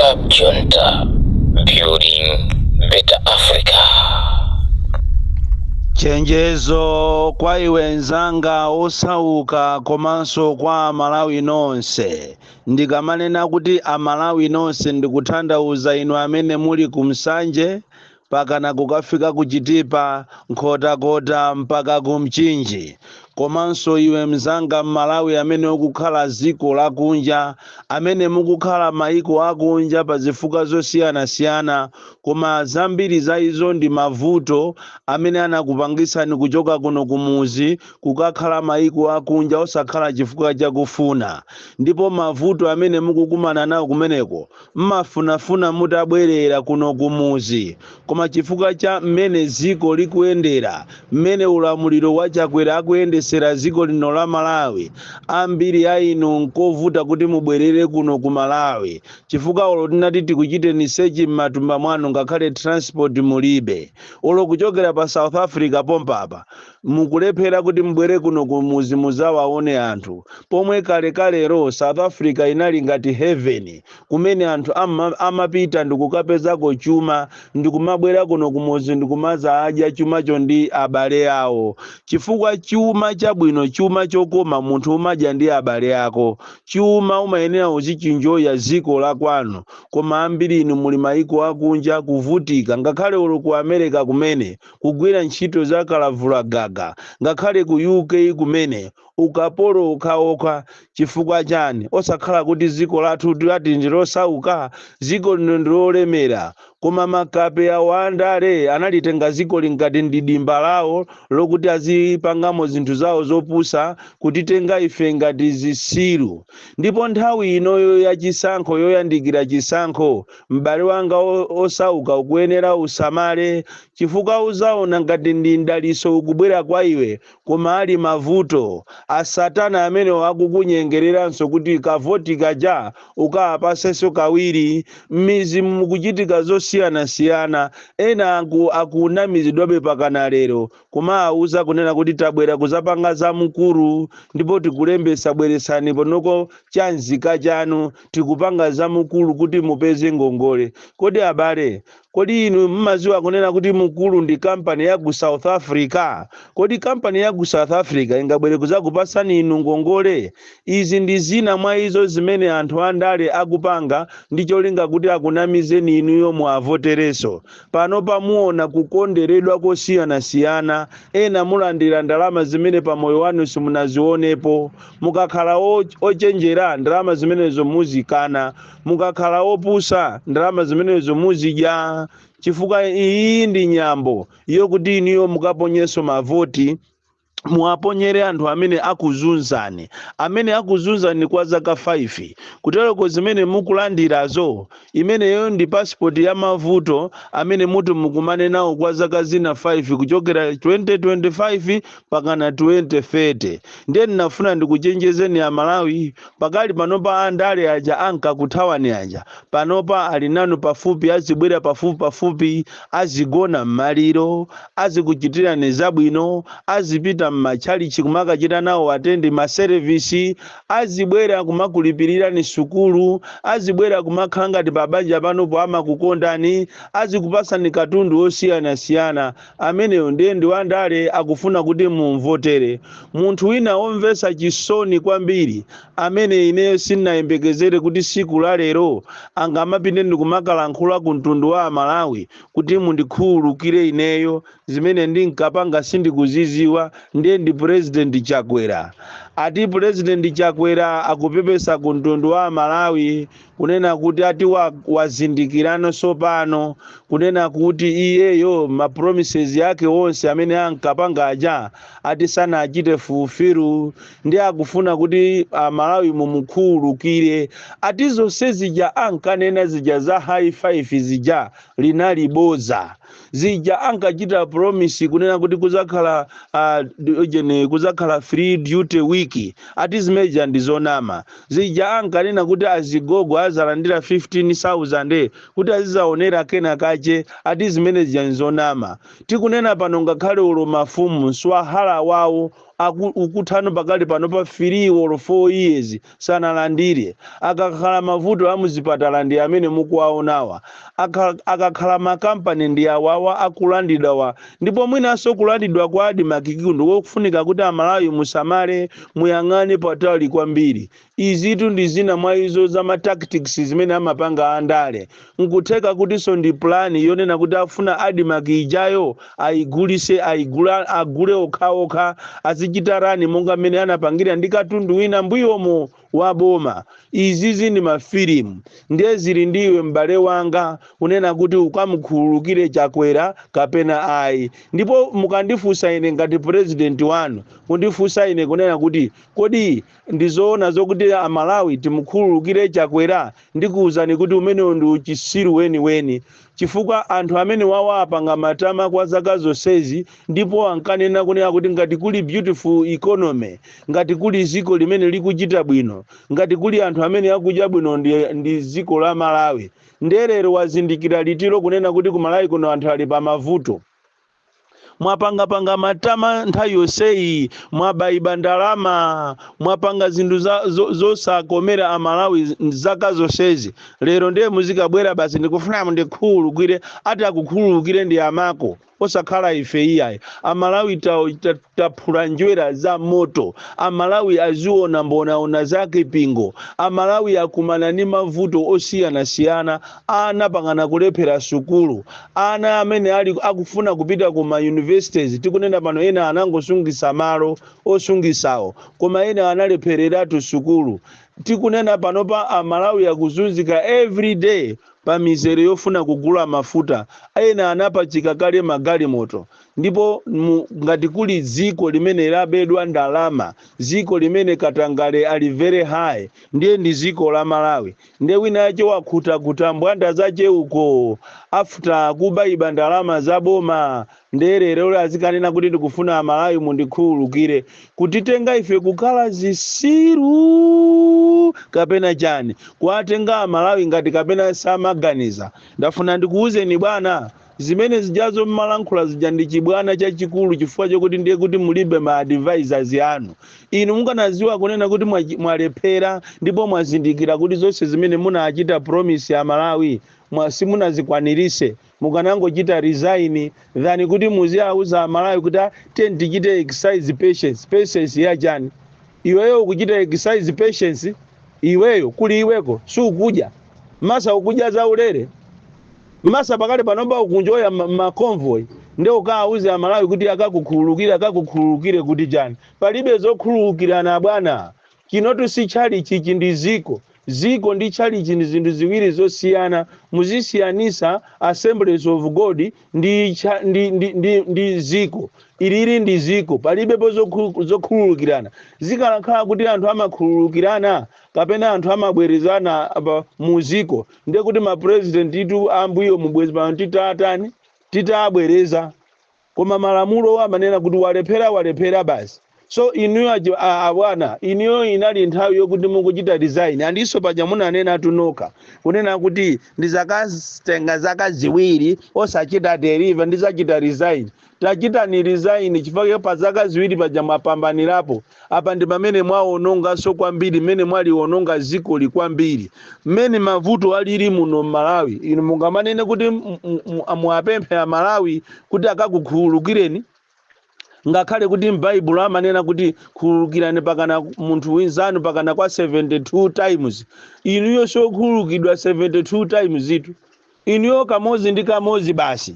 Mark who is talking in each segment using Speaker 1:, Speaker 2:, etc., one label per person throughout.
Speaker 1: Club Junta, building better Africa.
Speaker 2: Chenjezo kwa iwe nzanga osauka komanso kwa Amalawi nonse. Ndikamanena kuti Amalawi nonse ndikutanthauza inu amene muli kumsanje pakana kukafika kuchitipa nkhotakota mpaka kumchinji. Komanso iwe mzanga Malawi amene ukukhala ziko lakunja, amene mukukhala maiko akunja pa zifukwa zosiyana-siyana, koma zambiri za izo ndi mavuto amene anakupangisani kuchoka kuno kumuzi kukakhala maiko akunja osakhala chifukwa chakufuna. Ndipo mavuto amene mukukumana nawo kumeneko mmafunafuna mutabwerera kuno kumuzi, koma chifukwa cha mmene ziko likuyendera, mmene ulamuliro wa Chakwera akuyendesera ziko lino la Malawi, ambiri a inu nkovuta kuti mubwerere kuno ku Malawi chifukwa olo tinati tikuchiteni search m'matumba mwanu ngakhale transport mulibe. Olo kuchokera pa South Africa pompapa mukulephera kuti mubwere kuno kumuzi muzawaone anthu, pomwe kalero South Africa inali ngati heaven kumene anthu amapita ndikukapezako chuma, ndikumabwera kuno kumuzi ndikumaza adya chumacho ndi abale awo. Chifukwa chuma chabwino, chuma chokoma munthu umadya ndi abale ako. Chuma umayenera uzichinjoya ziko la kwanu, koma ambiri inu muli maiko akunja kuvutika, ngakhale olo ku America kumene kugwira ntchito za kalavulagaga, ngakhale ku UK kumene ukapolo ukaoka. Chifukwa chani? Osakhala kuti ziko lathu lati ndilosauka, ziko lino ndilolemera, koma makape awo andale analitenga ziko lingati ndidimba lawo lokuti azipangamo zinthu zawo zopusa kutitenga ife ngati zisilu. Ndipo nthawi inoyo ya chisankho, yoyandikira chisankho, m'bale wanga osauka ukuyenera usamale, chifukwa uzaona ngati ndi ndaliso ukubwera kwa iwe, koma ali mavuto. Asatana amene akukunyengereranso kuti kavoti kaja ukapasenso kawiri. Mizi mukuchitika zosiyana-siyana, ena akunamizidwabe pakana lero, koma auza kunena kuti tabwera kuzapanga za mukuru, ndipo tikulembesa bweresani ponoko chanzika chanu, tikupanga za mukuru kuti mupeze ngongole. Kodi abale, kodi inu mmaziwa kunena kuti mukuru ndi kampani ya ku South Africa? Kodi kampani ya ku South Africa ingabwere kuzakupasani inu ngongole? Izi ndi zina mwa izo zimene anthu andale akupanga ndi cholinga kuti akunamizeni inuyo muavotereso. Pano pamuona kukonderedwa kosiyana-siyana, ena mulandira ndalama zimene pa moyo wanu simunazionepo. Mukakhala ochenjera ndalama zimenezo muzikana, mukakhala opusa ndalama zimenezo muzidya. Chifukwa iyi ndi nyambo yokuti iniyo mukaponyeso mavoti, muaponyere anthu amene akuzunzani, amene akuzunzani kwa zaka 5. Kutereko zimene mukulandirazo, imeneyo ndi passport ya mavuto amene mutu mukumane nawo kwa zaka zina 5 kuchokera 2025 pakana 2030. Ndiye ndinafuna ndikuchenjezeni a Malawi, pakali panopa andale aja ankakuthawani aja, panopa ali nanu pafupi, azibwera pafupi, azigona m'maliro, azikuchitirani zabwino, azipita machalichi kumakachita nawo atendi maserevisi, azibwera kumakulipirira ni sukulu, azibwera kumakhala ngati pabanja panopo amakukondani, azikupasani katundu osiyana-siyana. Ameneyo ndiye ndi wandale akufuna kuti mumvotere. Munthu wina omvesa chisoni kwambiri, amene ineyo sinayembekezere kuti siku la lero angamapinde ndikumakalankula ku mtundu wa Malawi kuti mundikhululukire ineyo zimene ndinkapanga sindikuziziwa. Ndiye ndi President Chakwera. Ati President Chakwera akupepesa ku mtundu wa Malawi kunena kuti ati wazindikirano sopano, kunena kuti iyeyo ma promises yake wonse amene ankapanga aja ati sana achite fulfill. Ndiye akufuna kuti Malawi mumukhululukire. Ati zonse zija ankanena zija za high five zija linaliboza. Zija ankachita promise kunena kuti kuzakhala free duty week wiki ati zimeja ndizonama zija ankanena kuti azigogo azalandira 15,000 kuti azizaonera kena kache ati zimene zija nzonama. Tikunena pano ngakhale ulo mafumu swahala wawo ukuthano pakali pano pa 3 or 4 years sanalandire. Akakhala mavuto a muzipatala ndi amene mukuwaonawa, akakhala makampani ndi awawa akulandidwa, ndipo mwinanso kulandidwa kwa adimakikindo wokufunika kuti amalawi musamale muyang'ane patali kwambiri. Izitu ndi zina mwa izo za ma tactics zimene amapanga andale. Nkutheka kuti so ndi plan yonena kuti afuna adimaki ijayo ayigulise agule okhaokha azichitarani monga mmene anapangira ndi katundu wina mbuyomo wa boma. Izizi ndi mafilimu ndiye zili ndiwe m'bale wanga unena kuti ukamukhululukire Chakwera kapena ayi. Ndipo mukandifunsa ine ngati president wanu kundifunsa ine kunena kuti kodi ndizoona zokuti amalawi timukhululukire Chakwera, ndikuwuzani kuti umene ndi uchisiru weni chifukwa anthu amene wawa apanga matama kwa zaka zonsezi ndipo ankanena kunena kuti ngati kuli beautiful economy, ngati kuli ziko limene likuchita bwino, ngati kuli anthu amene akudya bwino ndi ziko la Malawi. Nderero wazindikira litiro kunena kuti ku Malawi kuno anthu ali pa mavuto. Mwapanga matama nthawi yonseyi, mwabayiba ndalama, mwapanga zinthu zosakomera amalawi zaka zonsezi. Lero ndiye muzikabwera basi ndikufuna ndikhululukire, ati akukhululukire ndi amako osakhala ife iyayi. Amalawi taphula njwera za moto, amalawi aziona mbonaona zake pingo, amalawi akumana ni mavuto osiyana-siyana, ana pangana kulephera sukulu, ana amene ali akufuna kupita ku ma universities. Tikunena pano ena anangosungisa malo osungisawo, koma ena analephereratu sukulu. Tikunena pano pa amalawi akuzunzika every day pa mizere yofuna kugula mafuta, ena anapachika kale magali moto. Ndipo ngati kuli ziko limene labedwa ndalama, ziko limene katangale ali very high, ndiye ndi ziko la Malawi. Ndiye wina yacho wakhuta mbwanda zache uko after kubayiba ndalama za boma. Nderero azikanena kuti ndikufuna amalawi mundikhululukire, kutitenga ife kukhala zisiru kapena chani, kuatenga amalawi ngati kapena samaganiza. Ndafuna ndikuwuzeni bwana, zimene zijazo mmalankhula zija ndi chibwana chachikulu, chifukwa chokuti ndiye kuti mulibe ma advisors anu. Inu mukanaziwa kunena kuti mwalephera ndipo mwazindikira kuti zonse zimene munachita promise ya Malawi simunazikwanirise, mukanangochita resign than kuti muziauza Malawi kuti tichite exercise patience ya chani. Iweyo ukuchita exercise patience, iweyo kuli iweko sukudya masa ukudya za ulere masa pakale panomba ukunjoya makonvoy ndio ukauze amalawi kuti akakukhululukire kuti chani. Palibe zokhululukirana bwana. Kinotu si chali chichi ndi ziko ndi chali chini zinthu ziwiri zosiyana. Muzisiyanisa Assemblies of God ndi ziko. Iliri ndi ziko, palibe zokhululukirana. Zikanakhala kuti anthu amakhululukirana kapena anthu amabwerezana muziko, ndiye kuti ma president itu ambuyo mubwezi pano titabwereza. Koma malamulo amanena kuti walephera basi. So inuyo abwana, inuyo inali nthawi yokuti mukuchita design. Andiso paja munanena tunoka kunena kuti ndizakatenga zaka ziwiri osachita deliver ndizachita resign. Tachita ni resign chifukwa pa zaka ziwiri paja mwapambanirapo. Apa ndi pamene mwaononga so kwambiri, mmene mwaliononga ziko likwambiri, mmene mavuto alili muno Malawi. Inu mungamanene kuti muapemphe ya Malawi kuti akakukhululukireni, ngakhale kuti m'Bible amanena kuti khululukirani pakana munthu winzanu pakana kwa 72 times. Inuyo so khululukidwa 72 times itu. Inuyo kamozi ndi kamozi basi.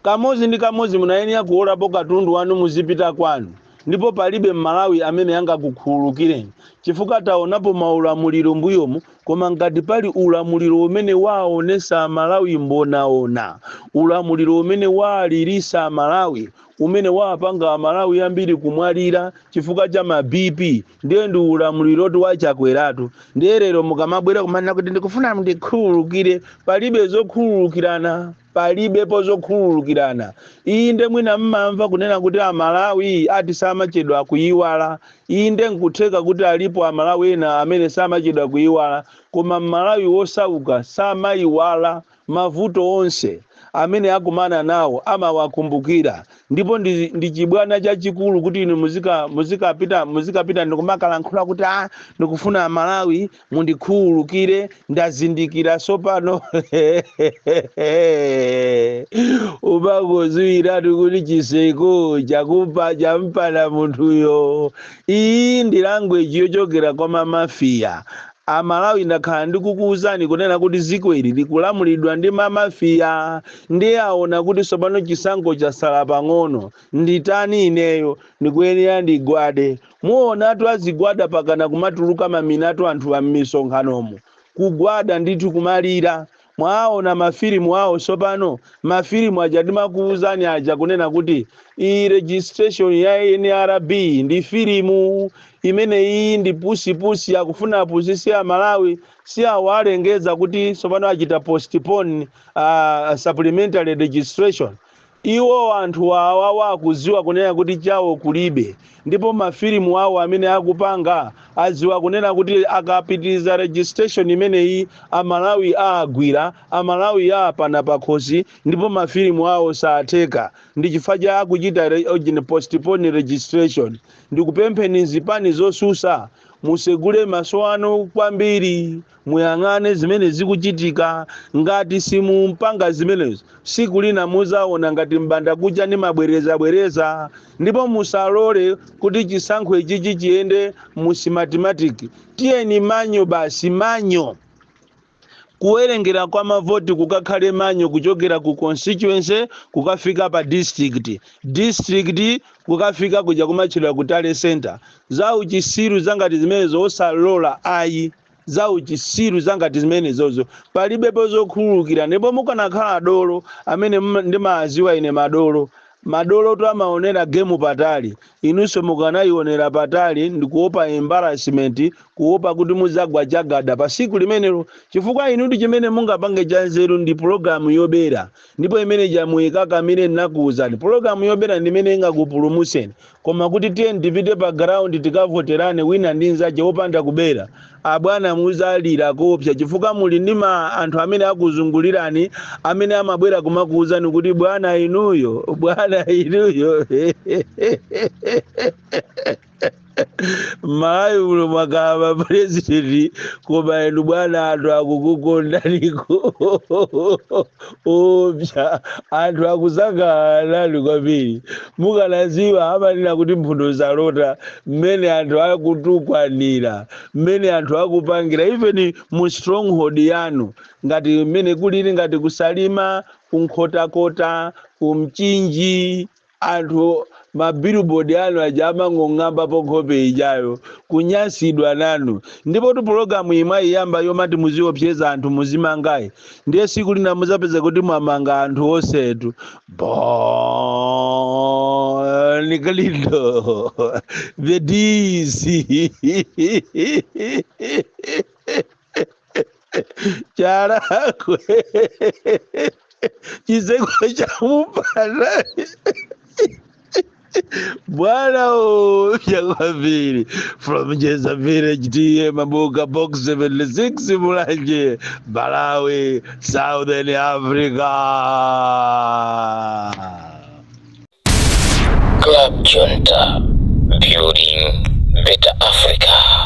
Speaker 2: Kamozi ndi kamozi munayenera kuolapo katundu wanu muzipita kwanu. Ndipo palibe Malawi amene angakukhululukireni. Chifukwa taonapo maulamuliro mbuyomu, koma ngati pali ulamuliro umene waonesa Malawi mbonaona, ulamuliro umene walirisa Malawi, umene wapanga Malawi ambiri kumwalira chifukwa cha ma BP, ndiye ndi ulamuliro wa Chakweratu. Ndiye lero mukamabwera kumanena kuti ndikufuna ndikhululukire, palibe zokhululukirana. palibe pozokhululukirana. Inde mwina mmamva kunena kuti Amalawi ati samachedwa kuyiwala, inde nkutheka kuti alipo Amalawi ena amene samachedwa kuyiwala, koma Malawi wosauka samayiwala mavuto onse amene akumana nawo amawakumbukira. Ndipo ndi chibwana chachikulu kuti inu muzikapita ndikumakalankhulo kuti ndikufuna Malawi mundikhululukire, ndazindikira sopano ubakuziwiratu kuti chiseko champana munthuyo. Iyi ndi language yochokera kwa mamafiya. Amalawi ndakhala ndikukuwuzani kunena kuti dziko ili likulamulidwa ndi mamafiya. Ndiye aona kuti sopano chisankho chasala pang'ono, nditani ineyo ndikuyenera ndigwade. Muonatu azigwada pakana kumatuluka maminatu anthu m'misonkhanomo, kugwada ndithu kumalira. Mwaona mafilimu awo sopano, mafilimu aja ndimakuwuzani aja kunena kuti iyi registration ya NRB ndi filimu imene iyi ndi pusi akufuna apusisi a Malawi, si awalengeza kuti sopano achita postpone supplementary registration. Iwo anthu awa wakuziwa kunena kuti chawo kulibe, ndipo mafilimu awo amene akupanga aziwa kunena kuti akapitiriza registration imeneyi Amalawi agwira, Amalawi apana pakhosi, ndipo mafilimu awo satheka. Ndi chifukwa cha akuchita postpone registration. Ndikupempheni zipani zosusa musegule maso anu kwambiri, muyang'ane zimene zikuchitika. Ngati simumpanga zimenezo, siku lina muzaona ngati mbanda kucha ni mabwereza. Ndipo musalole kuti chisankho ichi chiyende musimatematiki. Tiyeni manyo basi, manyo. Kuwerengera kwa mavoti kukakhale manyo kuchokera ku constituency kukafika pa district kukafika kuja kumachidwa ku Tale Center. Za uchisiru zangati zimenezo osalola ayi, za uchisiru zangati zimenezozo palibe pozokhululukira. Ndipo mukanakhala dolo amene ndimaziwa ine madolo to amaonera game patali, inunso mukanayionera patali. Ndikuopa embarrassment, kuopa kuti muzagwa chagada pa siku limenelo. Chifukwa inu ndi chimene mungapange cha nzeru ndi programu yobera, ndipo imene jamuyikaka mine nakuwuzani programu yobera ndimene ingakupulumuseni. Koma kuti tiye ndipite pa ground tikavoterane wina ndi nzache wopanda kubera, abwana muzalira kopsa, chifukwa muli ndi anthu amene akuzungulirani amene amabwera kumakuwuzani kuti bwana inuyo Malawi ulo mwakaba president koma enu bwana anthu akukukondaniko opsa, anthu akusangalala kwambiri. Mukanaziwa amanena kuti mphuno zalota mmene anthu akutukwanira, mmene anthu akupangira even mu stronghold yanu, ngati mmene kulili ngati kusalima, kunkhotakota, kumchinji, anthu mabillboard anu ajama ng'amba pokhope ijayo kunyasidwa nanu. Ndipo tu programu imwe iyamba yomati muziopseza anthu muzimangayi, ndiye siku lina muzapeza kuti mwamanga anthu osetu nikalindo vedisi charakwe chiseko cha mupana bwana yakwambiri from Jeza Village TM Mabuga Box 76 Mulanje, Malawi, Southern Africa.
Speaker 1: Club Junta, building better Africa.